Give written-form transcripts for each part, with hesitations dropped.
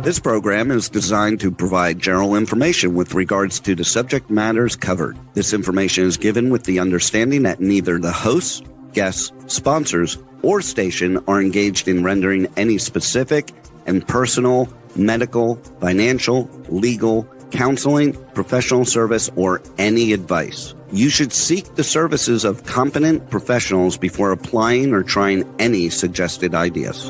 This program is designed to provide general information with regards to the subject matters covered. This information is given with the understanding that neither the hosts, guests, sponsors, or station are engaged in rendering any specific and personal, medical, financial, legal, counseling, professional service, or any advice. You should seek the services of competent professionals before applying or trying any suggested ideas.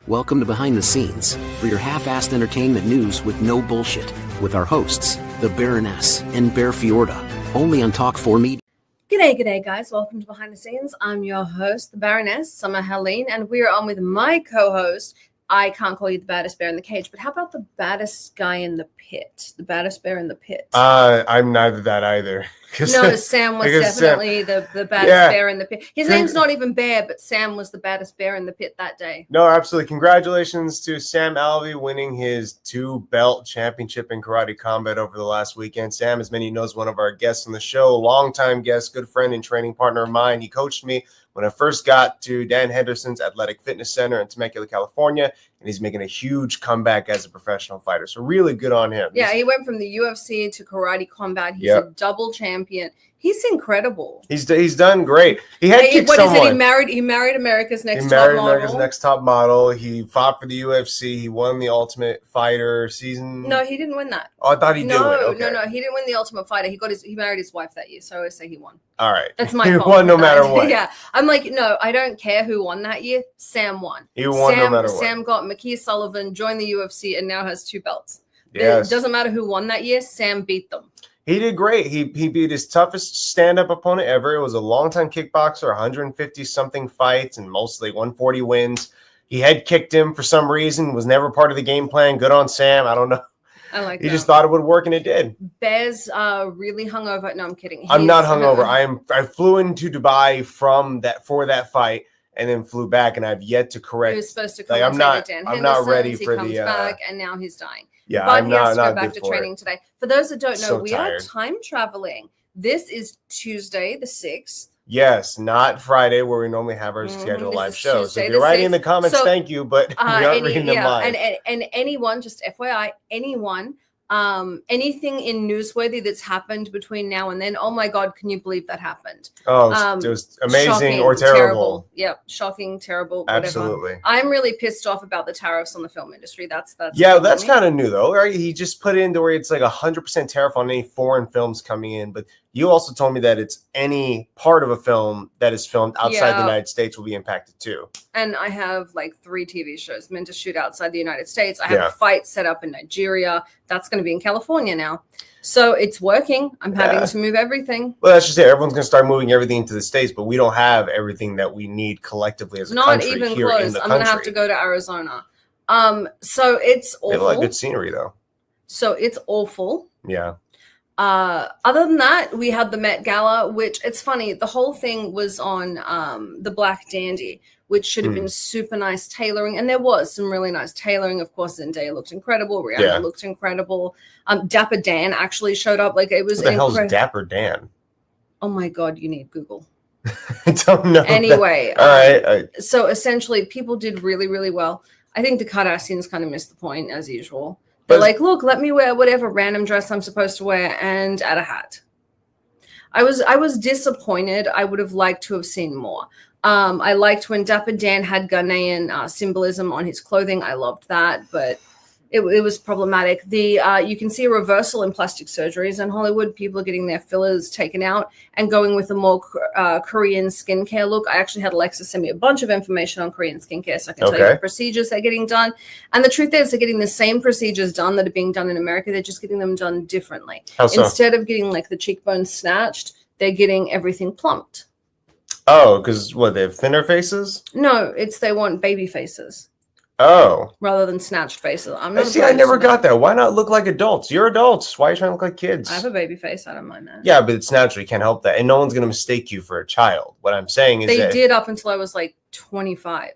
Welcome to Behind the Scenes, for your half-assed entertainment news with no bullshit, with our hosts, the Baroness and Bear Fiorda, only on Talk 4 Media. G'day guys, welcome to Behind the Scenes. I'm your host, the Baroness, Summer Helene, and we are on with my co-host. I can't call you the baddest bear in the cage, but how about the baddest guy in the pit? The baddest bear in the pit. I'm neither that either. No, Sam was definitely the baddest bear in the pit. His name's not even Bear, but Sam was the baddest bear in the pit that day. No, absolutely. Congratulations to Sam Alvey winning his 2-belt championship in karate combat over the last weekend. Sam, as many of you know, is one of our guests on the show, a longtime guest, good friend and training partner of mine. He coached me when I first got to Dan Henderson's Athletic Fitness Center in Temecula, California, and he's making a huge comeback as a professional fighter. So really good on him. Yeah, he went from the UFC to karate combat. He's a double champion. He's incredible. He's done great. He had kicked someone. He married America's Next Top Model. He fought for the UFC. He won the Ultimate Fighter season. No, he didn't win that. Oh, I thought he did win. Okay. No, he didn't win the Ultimate Fighter. He married his wife that year, so I always say he won. All right. That's my fault. He won no matter what. Yeah. I'm like, no, I don't care who won that year. Sam won. He won no matter what. Sam got McKee Sullivan, joined the UFC, and now has 2 belts. Yes. It doesn't matter who won that year. Sam beat them. He did great. He beat his toughest stand-up opponent ever. It was a longtime kickboxer, 150-something fights, and mostly 140 wins. He head kicked him for some reason, was never part of the game plan. Good on Sam. I don't know. I like He just thought it would work, and it did. Bear's really hungover. No, I'm kidding. I'm not hungover. I flew into Dubai for that fight, and then flew back, and I've yet to correct. He was supposed to come Dan Henderson. I'm not ready for he comes back, and now he's dying. Yeah, but he has to go back to training today. For those that don't know, we tired. are time traveling. This is Tuesday, the 6th. Yes, not Friday, where we normally have our scheduled live show. So if you're writing in the comments, thank you, but we aren't reading them live. And anyone, just FYI, anyone, anything in newsworthy that's happened between now and then, oh my God, can you believe that happened? Oh, it was amazing shocking, or terrible. Yep, shocking, terrible, whatever. Absolutely. I'm really pissed off about the tariffs on the film industry. That's kind of new though, right? He just put it into where it's like 100% tariff on any foreign films coming in, but you also told me that it's any part of a film that is filmed outside the United States will be impacted too. And I have like 3 TV shows meant to shoot outside the United States. I have a fight set up in Nigeria. That's going to be in California now. So it's working. I'm having to move everything. Well, that's just it. Everyone's going to start moving everything into the States, but we don't have everything that we need collectively as a country. Not even here close. In the I'm going to have to go to Arizona. So it's awful. They have a lot of good scenery though. So it's awful. Yeah. Other than that, we had the Met Gala, which it's funny. The whole thing was on the Black Dandy, which should have been super nice tailoring. And there was some really nice tailoring. Of course, Zendaya looked incredible. Rihanna looked incredible. Dapper Dan actually showed up. Like it was. What the hell's Dapper Dan? Oh my God, you need Google. I don't know. Anyway, all right. So essentially, people did really, really well. I think the Kardashians kind of missed the point as usual. They're like, look, let me wear whatever random dress I'm supposed to wear and add a hat. I was disappointed. I would have liked to have seen more. I liked when Dapper Dan had Ghanaian symbolism on his clothing. I loved that, but it was problematic. You can see a reversal in plastic surgeries in Hollywood. People are getting their fillers taken out and going with a more Korean skincare look. I actually had Alexa send me a bunch of information on Korean skincare so I can tell you the procedures they're getting done. And the truth is they're getting the same procedures done that are being done in America. They're just getting them done differently. How so? Instead of getting like the cheekbones snatched, they're getting everything plumped. Oh, because they have thinner faces? No, they want baby faces. Oh. Rather than snatched faces. I never got that. Why not look like adults? You're adults. Why are you trying to look like kids? I have a baby face. I don't mind that. Yeah, but it's natural. You can't help that. And no one's going to mistake you for a child. What I'm saying is they did up until I was like 25.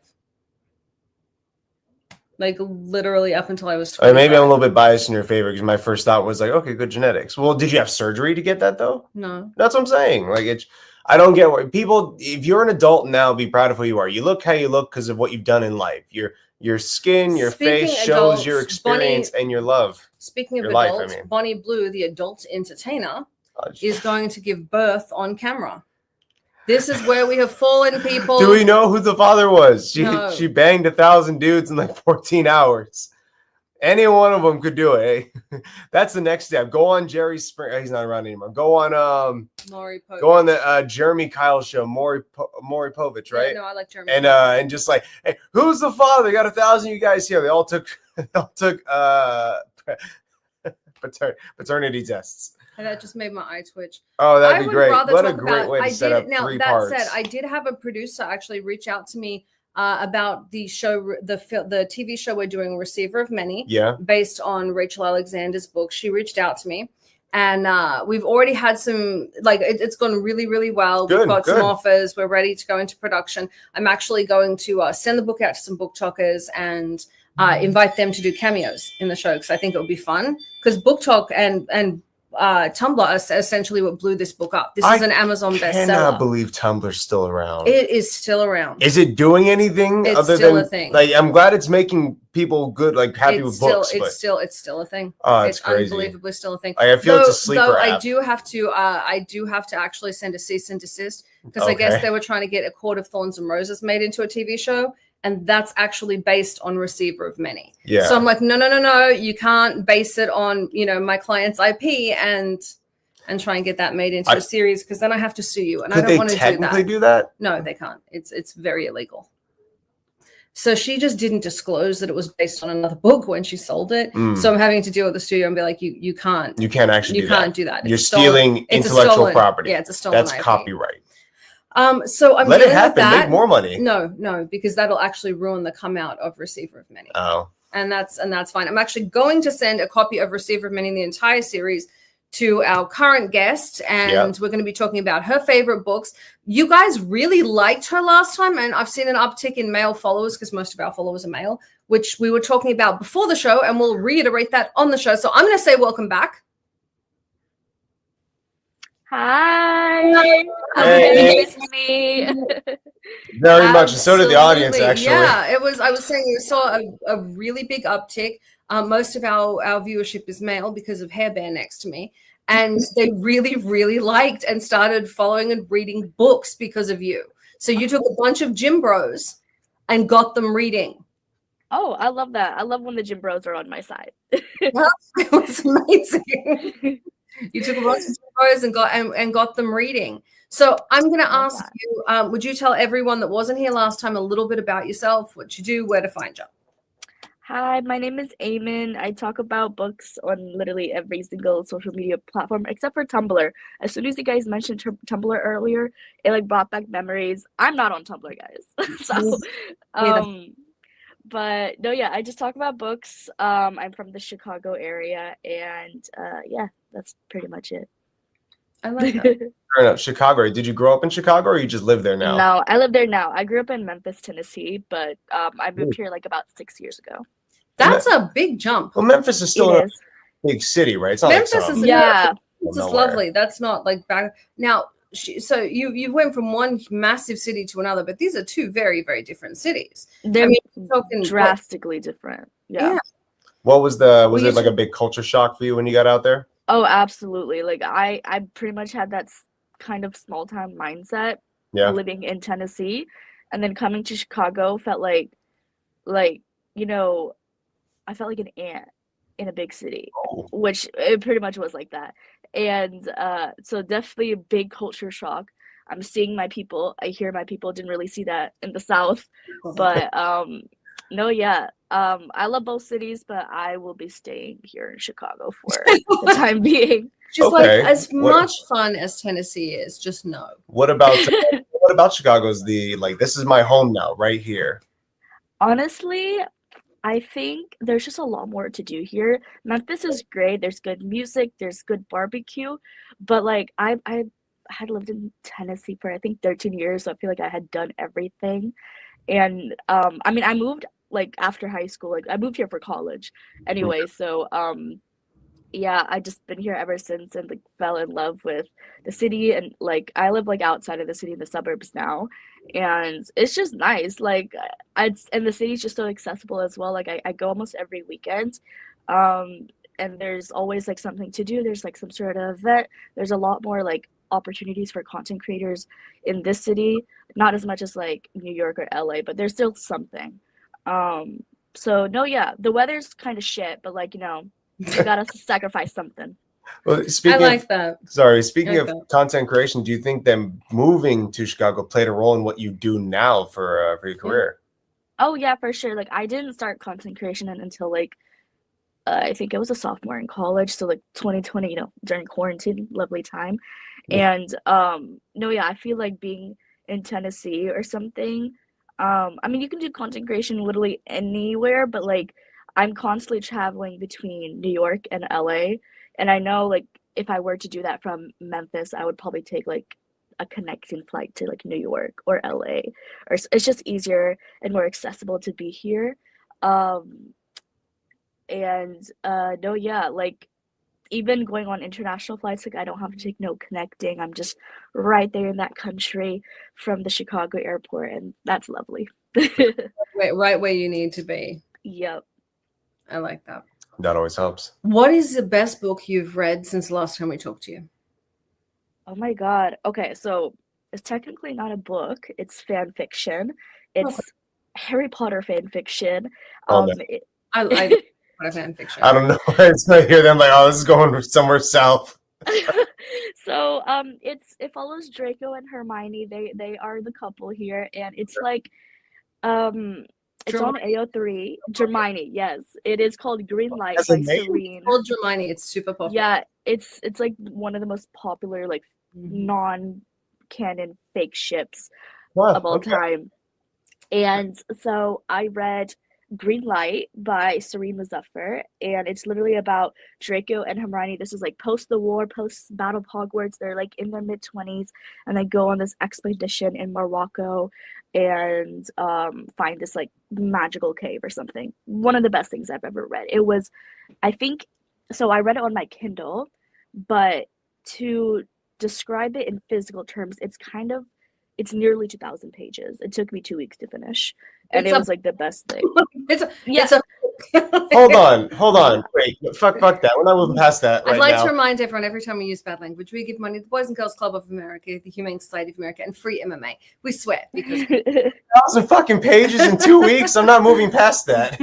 Like literally up until I was 25. Maybe I'm a little bit biased in your favor because my first thought was like, okay, good genetics. Well, did you have surgery to get that though? No. That's what I'm saying. Like I don't get why people. If you're an adult now, be proud of who you are. You look how you look because of what you've done in life. Your skin, your Speaking face shows adults, your experience and your love. Speaking of Your life, adults, I mean. Bonnie Blue, the adult entertainer, is going to give birth on camera. This is where we have fallen, people. Do we know who the father was? No. She banged 1,000 dudes in like 14 hours. Any one of them could do it. Eh? That's the next step. Go on Jerry Springer. He's not around anymore. Go on the Jeremy Kyle show. Maury Povich, right? Yeah, no, I like Jeremy. And just like, hey, who's the father? Got 1,000 you guys here. They all took paternity tests. And that just made my eye twitch. Oh, that'd be great. What a great way to set up now, 3 that parts. said, I did have a producer actually reach out to me about the show, the TV show we're doing, Receiver of Many, based on Rachel Alexander's book. She reached out to me, and we've already had some, like, it's gone really, really well. We've got some offers. We're ready to go into production. I'm actually going to send the book out to some BookTokers and invite them to do cameos in the show, because I think it would be fun. Because BookTok and Tumblr is essentially what blew this book up. This is an Amazon bestseller. I cannot believe Tumblr's still around. It is still around. Is it doing anything other still than a thing? Like, I'm glad it's making people good, like happy with books. It's still a thing. Oh, it's crazy. Unbelievably still a thing. I feel it's a sleeper app. I do have to actually send a cease and desist, because I guess they were trying to get A Court of Thorns and Roses made into a TV show. And that's actually based on Receiver of Many. Yeah. So I'm like, no. You can't base it on, my client's IP and try and get that made into a series, because then I have to sue you. And I don't want to do that. Could they technically do that? No, they can't. It's very illegal. So she just didn't disclose that it was based on another book when she sold it. So I'm having to deal with the studio and be like, you can't. You can't actually do that. You can't do that. You're stealing intellectual property. Yeah, it's a stolen That's IP. Copyright. So I'm let it dealing happen. with that. Make more money. No, because that'll actually ruin the come out of Receiver of Many. Oh, and that's fine. I'm actually going to send a copy of Receiver of Many, the entire series, to our current guest, and we're going to be talking about her favorite books. You guys really liked her last time, and I've seen an uptick in male followers, because most of our followers are male, which we were talking about before the show, and we'll reiterate that on the show. So I'm going to say welcome back. Hi. Hey. Me. Very much. So did the audience, actually. Yeah, it was. I was saying we saw a really big uptick. Most of our viewership is male because of Hair Bear next to me. And they really, really liked and started following and reading books because of you. So you took a bunch of gym bros and got them reading. Oh, I love that. I love when the gym bros are on my side. Well, it was amazing. You took a bunch of bros and got them reading. So I'm going to ask you, would you tell everyone that wasn't here last time a little bit about yourself, what you do, where to find you? Hi, my name is Ayman. I talk about books on literally every single social media platform except for Tumblr. As soon as you guys mentioned Tumblr earlier, it brought back memories. I'm not on Tumblr, guys. So, but no, yeah, I just talk about books. I'm from the Chicago area, and that's pretty much it. I like that. Fair enough. Chicago. Did you grow up in Chicago, or you just live there now? No, I live there now. I grew up in Memphis, Tennessee, but I moved here about 6 years ago. That's a big jump. Well, Memphis is still a big city, right? It's not Memphis like is lovely. That's not like back now. So you went from one massive city to another, but these are two very, very different cities. They're drastically different. Yeah. What was it like a big culture shock for you when you got out there? Oh, absolutely. Like I pretty much had that kind of small town mindset living in Tennessee, and then coming to Chicago felt like I felt like an ant in a big city, which it pretty much was like that. And so definitely a big culture shock. I'm seeing my people. I hear my people. Didn't really see that in the South. But I love both cities, but I will be staying here in Chicago for the time being. Just like as much fun as Tennessee is, just no. What about Chicago's this is my home now, right here? Honestly, I think there's just a lot more to do here. Memphis is great. There's good music. There's good barbecue. But I had lived in Tennessee for I think 13 years, so I feel like I had done everything. And I moved after high school. I moved here for college anyway. So yeah, I just been here ever since and like fell in love with the city and like I live like outside of the city in the suburbs now and it's just nice. Like and the city's just so accessible as well. Like I go almost every weekend. Um and there's always like something to do. There's like some sort of event. There's a lot more like opportunities for content creators in this city. Not as much as like New York or LA, but there's still something. So no, yeah, the weather's kind of shit, but like, you know, you gotta sacrifice something. Well, I speaking like of that. sorry, speaking I of like that. content creation, do you think them moving to Chicago played a role in what you do now for your career? Oh yeah, for sure. Like I didn't start content creation until like I think it was a sophomore in college, so like 2020, you know, during quarantine, lovely time. Yeah. And no, yeah, I feel like being in Tennessee or something. I mean, you can do content creation literally anywhere, but like I'm constantly traveling between New York and LA, and I know like if I were to do that from Memphis, I would probably take like a connecting flight to like New York or LA, or it's just easier and more accessible to be here. Um, and no, yeah, like even going on international flights, like I don't have to take no connecting. I'm just right there in that country from the Chicago airport, and that's lovely. Right where you need to be. Yep. I like that. That always helps. What is the best book you've read since the last time we talked to you? Oh my God. Okay, so it's technically not a book, it's fan fiction. It's Harry Potter fan fiction. Oh, no. I what a fan fiction. I don't know. It's I hear them like, oh, this is going somewhere south. So it follows Draco and Hermione. They are the couple here, and it's like it's on AO3. Hermione, yes. It is called Green Light That's by amazing. Serene. It's called Hermione. It's super popular. Yeah, it's like one of the most popular like non-canon fake ships Wow, of all okay. time. And so I read Green Light by Serene Muzaffar, and it's literally about Draco and Hermione. This is like post the war, post Battle of Hogwarts. They're like in their mid-20s, and they go on this expedition in Morocco and find this like magical cave or something. One of the best things I've ever read. It was, I think, so I read it on my Kindle, but to describe it in physical terms, it's nearly 2,000 pages. It took me 2 weeks to finish, and it was like the best thing. It's Yeah. Hold on. Wait, fuck that. We're not moving past that right I'd like now. to remind everyone every time we use bad language, we give money to the Boys and Girls Club of America, the Humane Society of America, and free MMA. We swear because 1,000 fucking pages in 2 weeks. I'm not moving past that.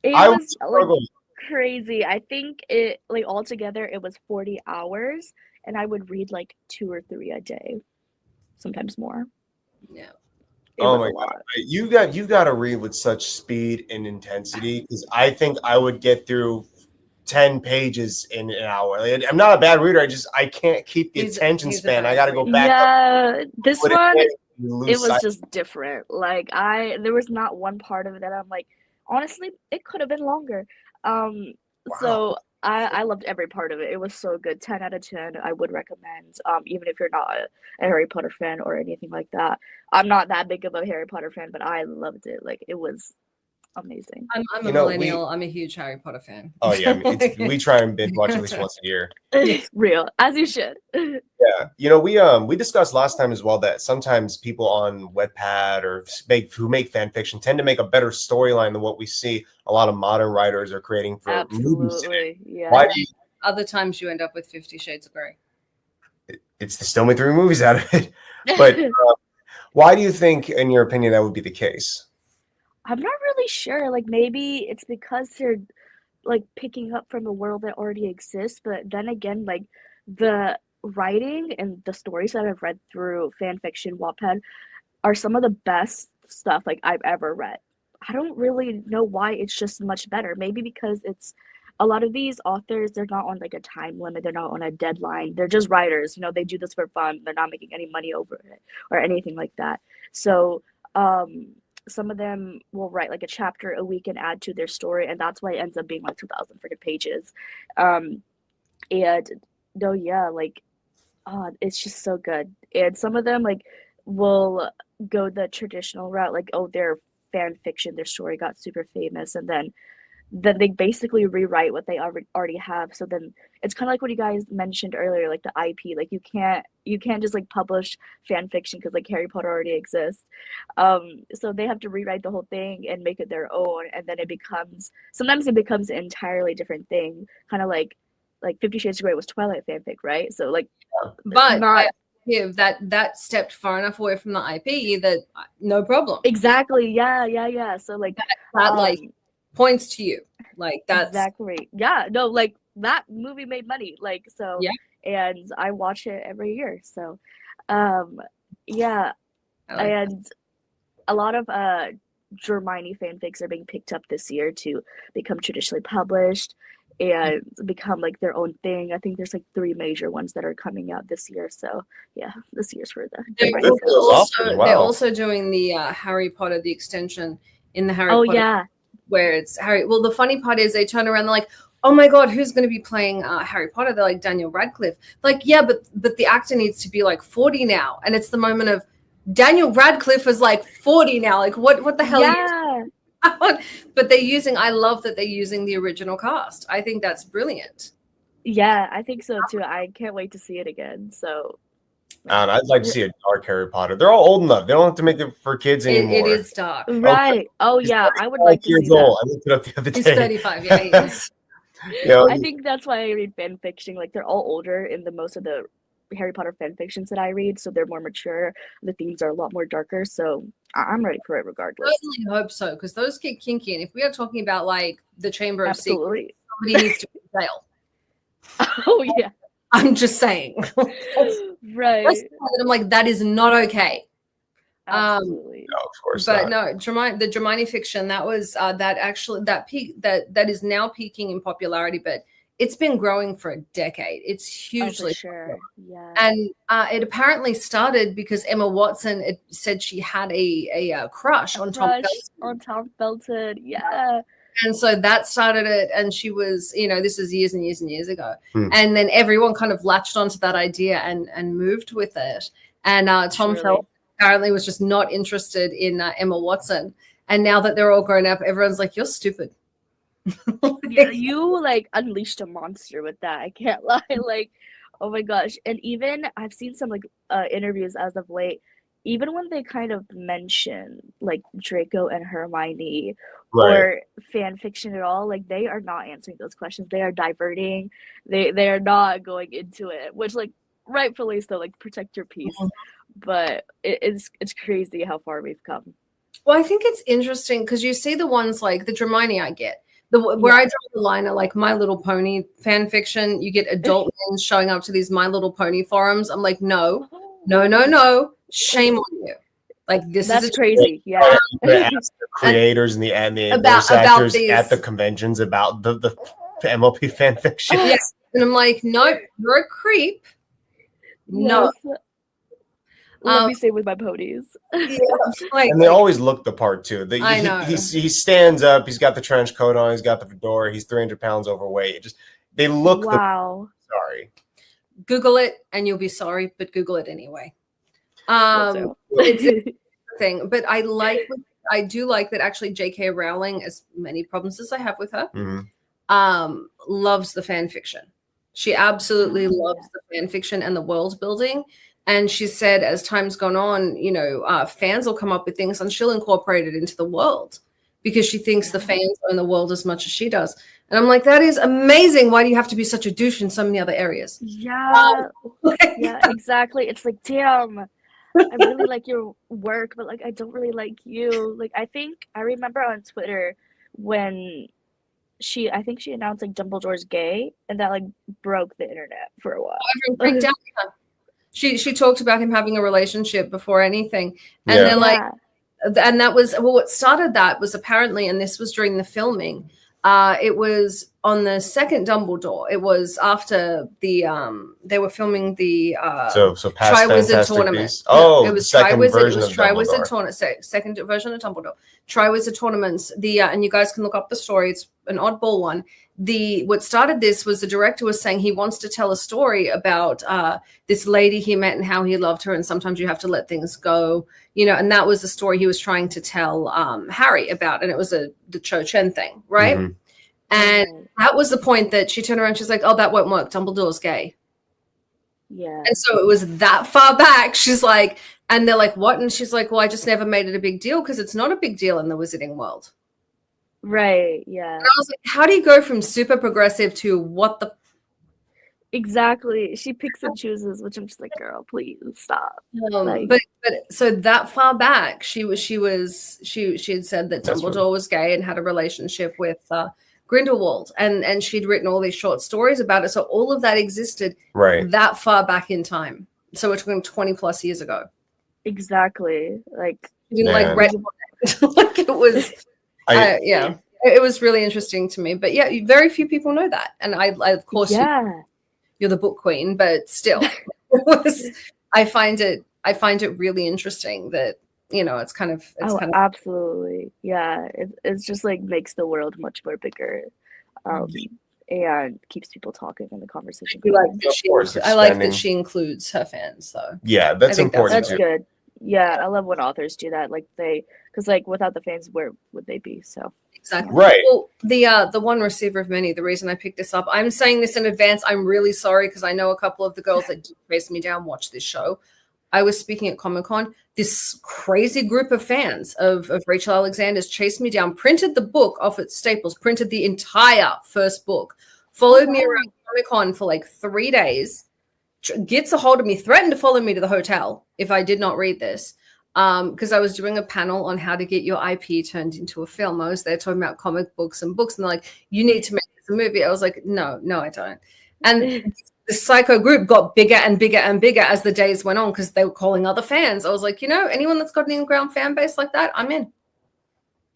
It I was was struggling. like crazy. I think it like altogether it was 40 hours, and I would read like 2 or 3 a day, sometimes more. yeah. It Oh was my a god, lot. you got to read with such speed and intensity because I think I would get through 10 pages in an hour. Like, I'm not a bad reader. I can't keep the attention he's a span. bad I got to go reader. back. Yeah, this What one it lose it was sight. just different. Like there was not one part of it that I'm like, honestly, it could have been longer. So I loved every part of it. It was so good. 10 out of 10. I would recommend. Even if you're not a Harry Potter fan or anything like that. I'm not that big of a Harry Potter fan, but I loved it. Like it was amazing. I'm a millennial. I'm a huge Harry Potter fan. Oh yeah, I mean, we try and binge watch at least once a year. It's real, as you should. Yeah, we discussed last time as well that sometimes people on Wattpad or who make fan fiction tend to make a better storyline than what we see a lot of modern writers are creating for movies today. Absolutely, yeah. Why do you, Other times you end up with 50 Shades of Grey. it's they still made 3 movies out of it, but why do you think, in your opinion, that would be the case? I'm not really sure. Like maybe it's because they're like picking up from a world that already exists, but then again, like the writing and the stories that I've read through fan fiction Wattpad are some of the best stuff like I've ever read. I don't really know why it's just much better. Maybe because it's a lot of these authors, they're not on like a time limit, they're not on a deadline. They're just writers, you know, they do this for fun. They're not making any money over it or anything like that. So, some of them will write like a chapter a week and add to their story, and that's why it ends up being like 2,000 freaking pages. And no, yeah, like it's just so good. And some of them like will go the traditional route, like, oh, their fan fiction, their story got super famous, and then then they basically rewrite what they already have. So then it's kind of like what you guys mentioned earlier, like the IP. Like you can't just like publish fan fiction because like Harry Potter already exists. So they have to rewrite the whole thing and make it their own, and then sometimes it becomes an entirely different thing, kind of like 50 Shades of Grey was Twilight fanfic, right? So like, but not if that stepped far enough away from the IP that no problem. exactly, yeah. So like that like points to you, like that's exactly, yeah. No, like that movie made money, like so, yeah. And I watch it every year. So, yeah, and a lot of Hermione fanfics are being picked up this year to become traditionally published and become like their own thing. I think there's like 3 major ones that are coming out this year. So yeah, this year's for the they're also doing the Harry Potter, the extension in the Harry Potter. Yeah. Where it's Harry. Well, the funny part is they turn around, they're like, oh my God, who's going to be playing Harry Potter? They're like, Daniel Radcliffe. Like, yeah, but the actor needs to be like 40 now. And it's the moment of Daniel Radcliffe is like 40 now. Like, what the hell? Yeah. But I love that they're using the original cast. I think that's brilliant. Yeah, I think so too. I can't wait to see it again. So, and I'd like to see a dark Harry Potter. They're all old enough. They don't have to make it for kids anymore. It is dark. Right. Oh yeah, I would like to see that. I looked it up the other day. He's 35, yeah, he is. I think that's why I read fan fiction. Like they're all older in most of the Harry Potter fan fictions that I read, so they're more mature. The themes are a lot more darker, so I'm ready for it regardless. I certainly hope so, because those get kinky, and if we are talking about like the Chamber of Secrets, somebody needs to be in jail. Oh yeah, I'm just saying. Right. I'm like, that is not okay. Absolutely. No, of course but not. No, the Hermione fiction, that was that is now peaking in popularity, but it's been growing for a decade. It's hugely sure. Yeah. And it apparently started because Emma Watson said she had a crush on Tom Felton. On Tom Felton, yeah. And so that started it, and she was, this is years and years and years ago. And then everyone kind of latched onto that idea and moved with it. And Tom Felton apparently was just not interested in Emma Watson. And now that they're all grown up, everyone's like, you're stupid. Yeah, you like unleashed a monster with that. I can't lie. Like, oh my gosh. And even I've seen some like interviews as of late, even when they kind of mention like Draco and Hermione or fan fiction at all, like they are not answering those questions. They are diverting. They are not going into it, which like rightfully so, like protect your peace. But it's crazy how far we've come. Well, I think it's interesting because you see the ones like the Hermione I get. Where I draw the line at like My Little Pony fan fiction, you get adult men showing up to these My Little Pony forums. I'm like, no. Shame on you. Like that's crazy. Yeah. Ask the creators and the voice actors at the conventions about the MLP fan fiction. Yes. And I'm like, nope, you're a creep. No. Yes. Let me stay with my ponies. And they always look the part too. I know. He stands up. He's got the trench coat on. He's got the fedora. He's 300 pounds overweight. They look. Wow. Sorry. Google it and you'll be sorry, but Google it anyway. It's a thing, but I do like that actually J.K. Rowling, as many problems as I have with her, loves the fan fiction. She absolutely loves the fan fiction and the world building. And she said, as time's gone on, fans will come up with things and she'll incorporate it into the world because she thinks the fans own the world as much as she does. And I'm like, that is amazing. Why do you have to be such a douche in so many other areas? Yeah, yeah, exactly. It's like, damn, I really like your work, but like, I don't really like you. Like, I remember on Twitter when I think she announced like Dumbledore's gay, and that like broke the internet for a while. Everyone freaked out. She talked about him having a relationship before anything. And they're like, and that was, what started that was apparently, and this was during the filming, it was on the second Dumbledore. It was after they were filming the so past Triwizard Tournament. It was Triwizard Tournament, second version of Dumbledore. Triwizard Tournaments. And you guys can look up the story. It's an oddball one. What started this was the director was saying he wants to tell a story about this lady he met and how he loved her, and sometimes you have to let things go, and that was the story he was trying to tell Harry about, and it was the Cho Chen thing, right? And that was the point that she turned around. She's like, oh, that won't work. Dumbledore's gay. Yeah. And so it was that far back. She's like, and they're like, what? And she's like, well, I just never made it a big deal because it's not a big deal in the wizarding world. Right. Yeah. And I was like, how do you go from super progressive to what the? Exactly. She picks and chooses, which I'm just like, girl, please stop. But so that far back, she had said that Dumbledore was gay and had a relationship with Grindelwald, and she'd written all these short stories about it. So all of that existed that far back in time. So we're talking 20 plus years ago. Exactly. Like you didn't like read like it was. Yeah, it was really interesting to me. But yeah, very few people know that, and I of course, you're the book queen, but still, I find it really interesting that it's kind of absolutely, yeah. It's just like makes the world much more bigger, and keeps people talking in the conversation. I like that she includes her fans, though. Yeah, that's important. That's good. Yeah, I love when authors do that. Like because like without the fans, where would they be? So exactly. Right. Well, the one receiver of many. The reason I picked this up, I'm saying this in advance. I'm really sorry because I know a couple of the girls that chased me down watch this show. I was speaking at Comic-Con. This crazy group of fans of Rachel Alexander's chased me down, printed the book off at Staples, printed the entire first book, followed me around Comic-Con for like 3 days, gets a hold of me, threatened to follow me to the hotel if I did not read this, because I was doing a panel on how to get your IP turned into a film. I was there talking about comic books and books, and they're like, you need to make this a movie. I was like, no, I don't. And the psycho group got bigger and bigger and bigger as the days went on because they were calling other fans. I was like, anyone that's got an in-ground fan base like that, I'm in.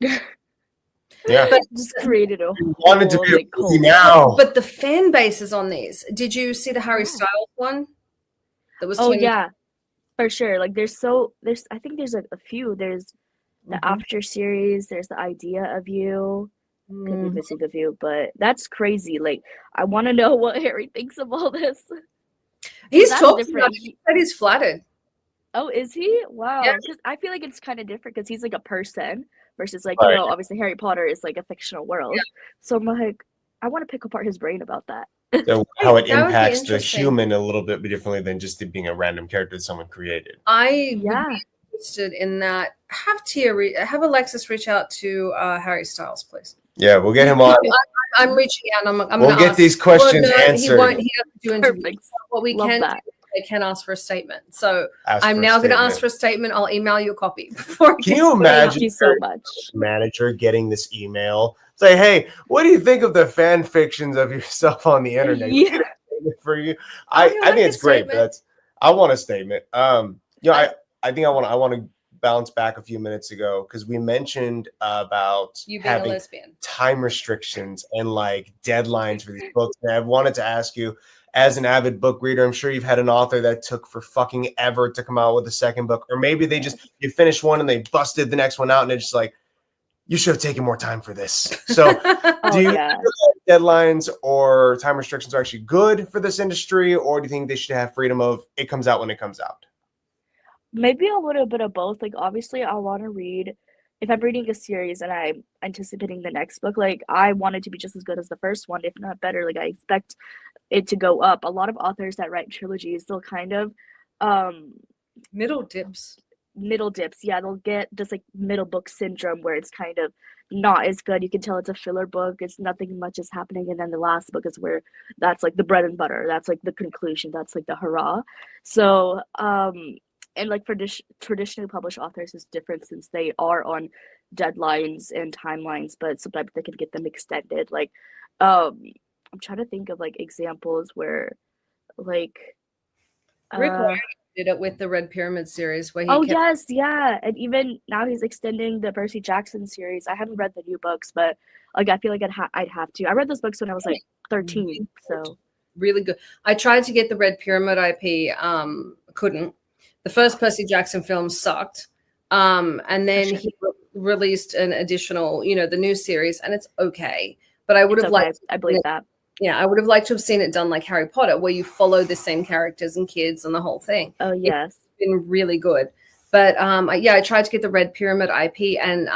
Yeah, but just created a wanted to be a now. But the fan bases on these. Did you see the Harry Styles one? That was yeah, for sure. Like there's I think there's a few. There's the After series. There's the Idea of You. Could be missing a few, but that's crazy. Like I want to know what Harry thinks of all this. He's talking about it. He said he's flattered. Oh, is he? Wow. Yeah. Because I feel like it's kind of different because he's like a person versus like, obviously Harry Potter is like a fictional world. Yeah. So I'm like, I want to pick apart his brain about that. So how it impacts the human a little bit differently than just it being a random character that someone created. I would be interested in that. Have Alexis reach out to Harry Styles, please. Yeah, we'll get him on. I'm reaching out. We'll get these questions answered. He won't. He doesn't do interviews. What we can do, they can ask for a statement. So I'm now going to ask for a statement. I'll email you a copy before. Can you imagine? Thank you so much. Manager getting this email, say, "Hey, what do you think of the fan fictions of yourself on the internet?" Yeah. For you, I think it's great. But I want a statement. I think I want to bounce back a few minutes ago because we mentioned about you being having a lesbian, time restrictions and like deadlines for these books. And I wanted to ask you, as an avid book reader, I'm sure you've had an author that took for fucking ever to come out with a second book, or maybe you finished one and they busted the next one out, and it's just like, you should have taken more time for this. So do you think deadlines or time restrictions are actually good for this industry, or do you think they should have freedom of it comes out when it comes out? Maybe a little bit of both. Like, obviously, I want to read, if I'm reading a series and I'm anticipating the next book, like, I want it to be just as good as the first one, if not better. Like, I expect it to go up. A lot of authors that write trilogies, they'll kind of middle dips. Yeah, they'll get just like middle book syndrome where it's kind of not as good. You can tell it's a filler book. It's nothing much is happening. And then the last book is where that's like the bread and butter. That's like the conclusion. That's like the hurrah. So, and like for traditionally published authors is different since they are on deadlines and timelines, but sometimes they can get them extended. Like, I'm trying to think of like examples where like Rick Riordan did it with the Red Pyramid series where he and even now he's extending the Percy Jackson series. I haven't read the new books, but like I feel like I'd have to. I read those books when I was like 13, so really good. I tried to get the Red Pyramid IP, couldn't. The first Percy Jackson film sucked. And then he released an additional, the new series, and it's okay. But I would have liked, I believe that. Yeah, I would have liked to have seen it done like Harry Potter, where you follow the same characters and kids and the whole thing. Oh, yes. It's been really good. But I tried to get the Red Pyramid IP, and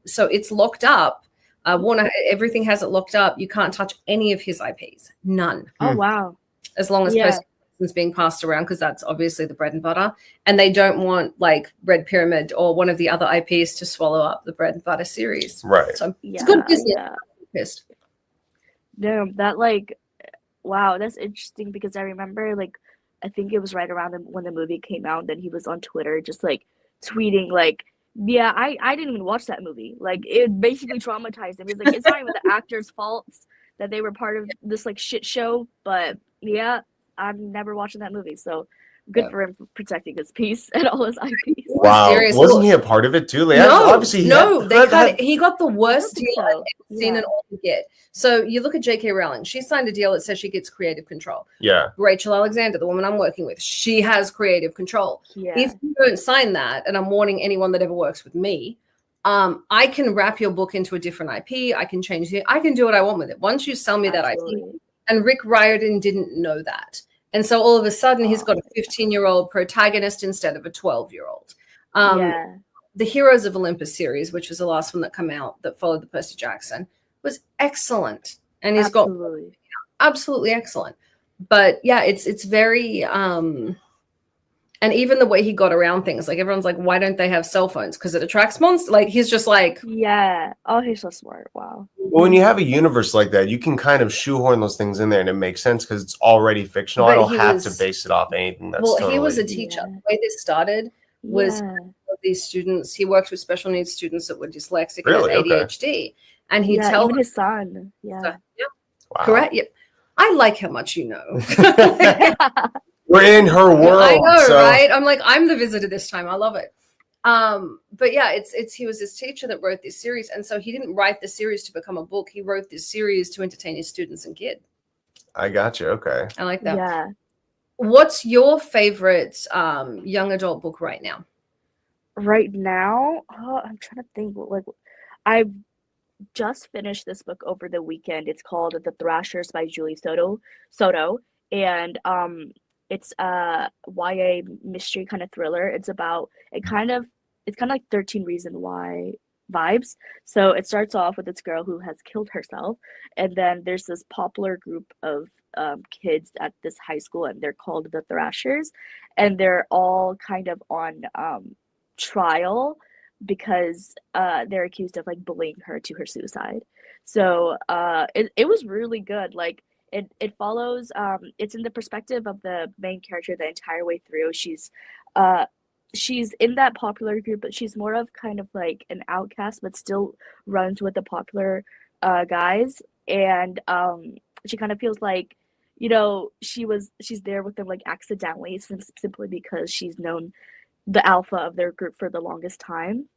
so it's locked up. Warner, everything has it locked up. You can't touch any of his IPs. None. Oh, wow. As long as Yeah. is being passed around, because that's obviously the bread and butter. And they don't want like Red Pyramid or one of the other IPs to swallow up the bread and butter series. Right. So it's good business. Yeah. Pissed. No, that like, wow, that's interesting because I remember like, I think it was right around when the movie came out, then he was on Twitter just like tweeting like, yeah, I didn't even watch that movie. Like it basically traumatized him. He's like, it's not even the actors' faults that they were part of this like shit show, but yeah, I'm never watching that movie. So good for him for protecting his peace and all his IPs. Wow, wasn't he a part of it too? Like, obviously, he got the worst deal I've ever seen in all the get. So you look at J.K. Rowling. She signed a deal that says she gets creative control. Yeah. Rachel Alexander, the woman I'm working with, she has creative control. Yeah. If you don't sign that, and I'm warning anyone that ever works with me, I can wrap your book into a different IP. I can change it. I can do what I want with it. Once you sell me that IP, and Rick Riordan didn't know that. And so all of a sudden, he's got a 15-year-old protagonist instead of a 12-year-old. The Heroes of Olympus series, which was the last one that came out that followed the Percy Jackson, was excellent. And he's got absolutely excellent. But yeah, it's very and even the way he got around things, like everyone's like, why don't they have cell phones? Because it attracts monsters. Like he's just like, yeah. Oh, he's so smart. Wow. Well, when you have a universe like that, you can kind of shoehorn those things in there, and it makes sense because it's already fictional. I don't have to base it off anything. He was a teacher. The way this started was these students. He worked with special needs students that were dyslexic and had ADHD, and he'd tell even his son. Wow. Correct. Yeah, I like how much you know. We're in her world. I know, right? I'm like, I'm the visitor this time. I love it. But yeah, it's he was this teacher that wrote this series, and so he didn't write the series to become a book. He wrote this series to entertain his students and kids. I got you. Okay. I like that. Yeah. What's your favorite young adult book right now? Right now, I'm trying to think. Like, I've just finished this book over the weekend. It's called The Thrashers by Julie Soto, and it's a YA mystery kind of thriller. It's kind of like 13 Reasons Why vibes. So it starts off with this girl who has killed herself, and then there's this popular group of kids at this high school, and they're called the Thrashers, and they're all kind of on trial because they're accused of like bullying her to her suicide. So it was really good. Like it follows it's in the perspective of the main character the entire way through. She's in that popular group, but she's more of kind of like an outcast, but still runs with the popular guys. And she kind of feels like, you know, she's there with them like accidentally, simply because she's known the alpha of their group for the longest time.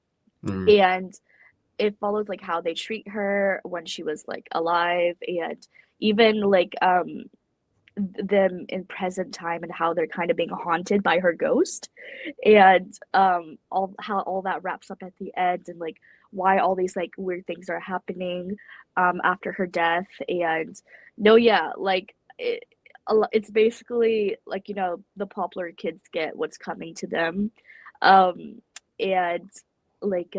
And it follows like how they treat her when she was like alive, and even like them in present time, and how they're kind of being haunted by her ghost, and all that wraps up at the end, and like why all these like weird things are happening after her death. And like it's basically like, you know, the popular kids get what's coming to them, and like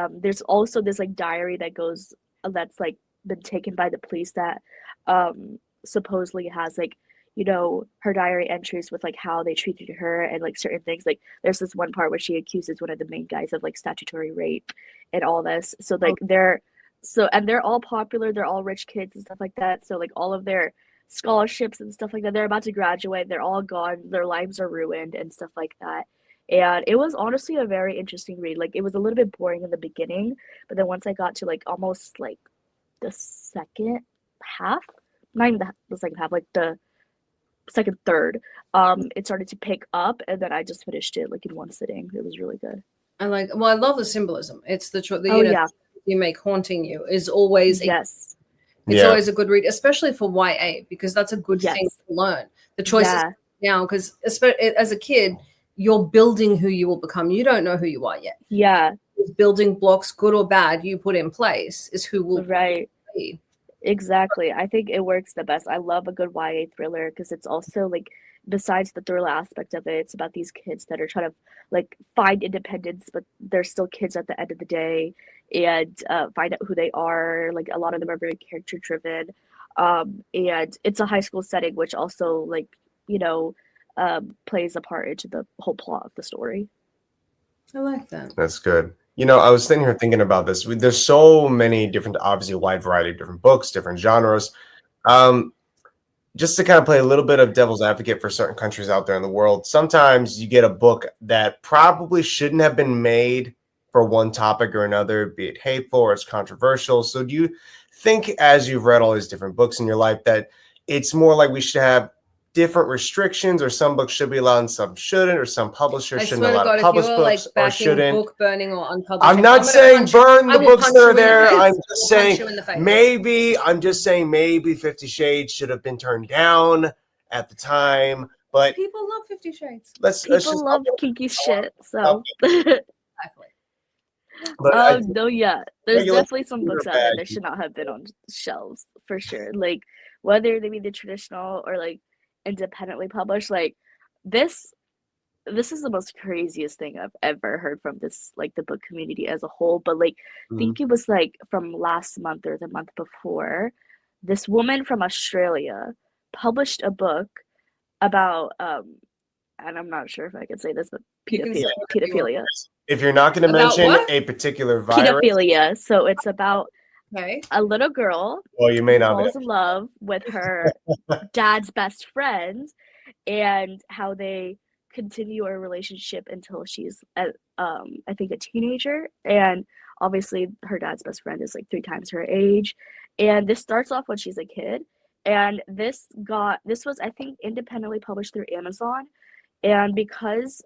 there's also this like diary that's like been taken by the police that supposedly has like, you know, her diary entries with like how they treated her and like certain things. Like there's this one part where she accuses one of the main guys of like statutory rape and all this. So like they're all popular, they're all rich kids and stuff like that. So like all of their scholarships and stuff like that, they're about to graduate, they're all gone, their lives are ruined and stuff like that. And it was honestly a very interesting read. Like it was a little bit boring in the beginning, but then once I got to like almost like the second half, not even the second half, like the second third, it started to pick up, and then I just finished it like in one sitting. It was really good. I love the symbolism. It's you make haunting you is always it's always a good read, especially for YA, because that's a good thing to learn. The choices now, because as a kid, you're building who you will become. You don't know who you are yet. Yeah. Building blocks, good or bad, you put in place is who will be. Exactly. I think it works the best. I love a good YA thriller because it's also like, besides the thriller aspect of it, it's about these kids that are trying to like find independence, but they're still kids at the end of the day. and find out who they are. Like a lot of them are very character driven, and it's a high school setting, which also like plays a part into the whole plot of the story. I like that. That's good. I was sitting here thinking about this. There's so many different, obviously a wide variety of different books, different genres. Just to kind of play a little bit of devil's advocate for certain countries out there in the world, sometimes you get a book that probably shouldn't have been made for one topic or another, be it hateful or it's controversial. So do you think, as you've read all these different books in your life, that it's more like we should have different restrictions, or some books should be allowed and some shouldn't, or some publishers shouldn't allow to publish books or shouldn't? Book burning or unpublishing, I'm not saying burn the books that are there. I'm just saying maybe 50 Shades should have been turned down at the time. But people love 50 Shades. People love kinky shit. So exactly. No, yeah. There's definitely some books out there that should not have been on shelves for sure. Like whether they be the traditional or like independently published, like this is the most craziest thing I've ever heard from this, like the book community as a whole. But like I think it was like from last month or the month before, this woman from Australia published a book about and I'm not sure if I can say this, but pedophilia. If you're not going to mention a particular virus, pedophilia. So it's about Okay. a little girl you may not falls in love with her dad's best friend, and how they continue a relationship until she's I think a teenager, and obviously her dad's best friend is like 3 times her age, and this starts off when she's a kid, and this was I think independently published through Amazon, and because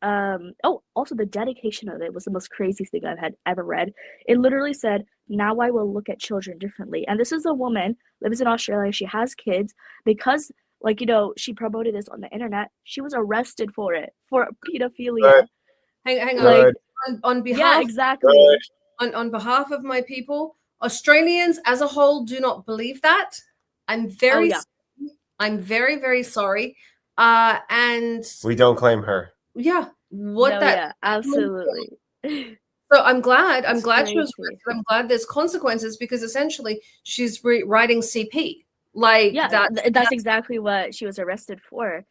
also the dedication of it was the most craziest thing I've had ever read. It literally said, "Now I will look at children differently." And this is a woman, lives in Australia, she has kids, because like she promoted this on the internet. She was arrested for it, for pedophilia. Hang on. Like, on behalf, yeah, exactly. On behalf of my people, Australians as a whole do not believe that. I'm very very sorry. And we don't claim her. Yeah. Absolutely. So I'm glad she was crazy. I'm glad there's consequences, because essentially she's writing CP. Like that's exactly what she was arrested for.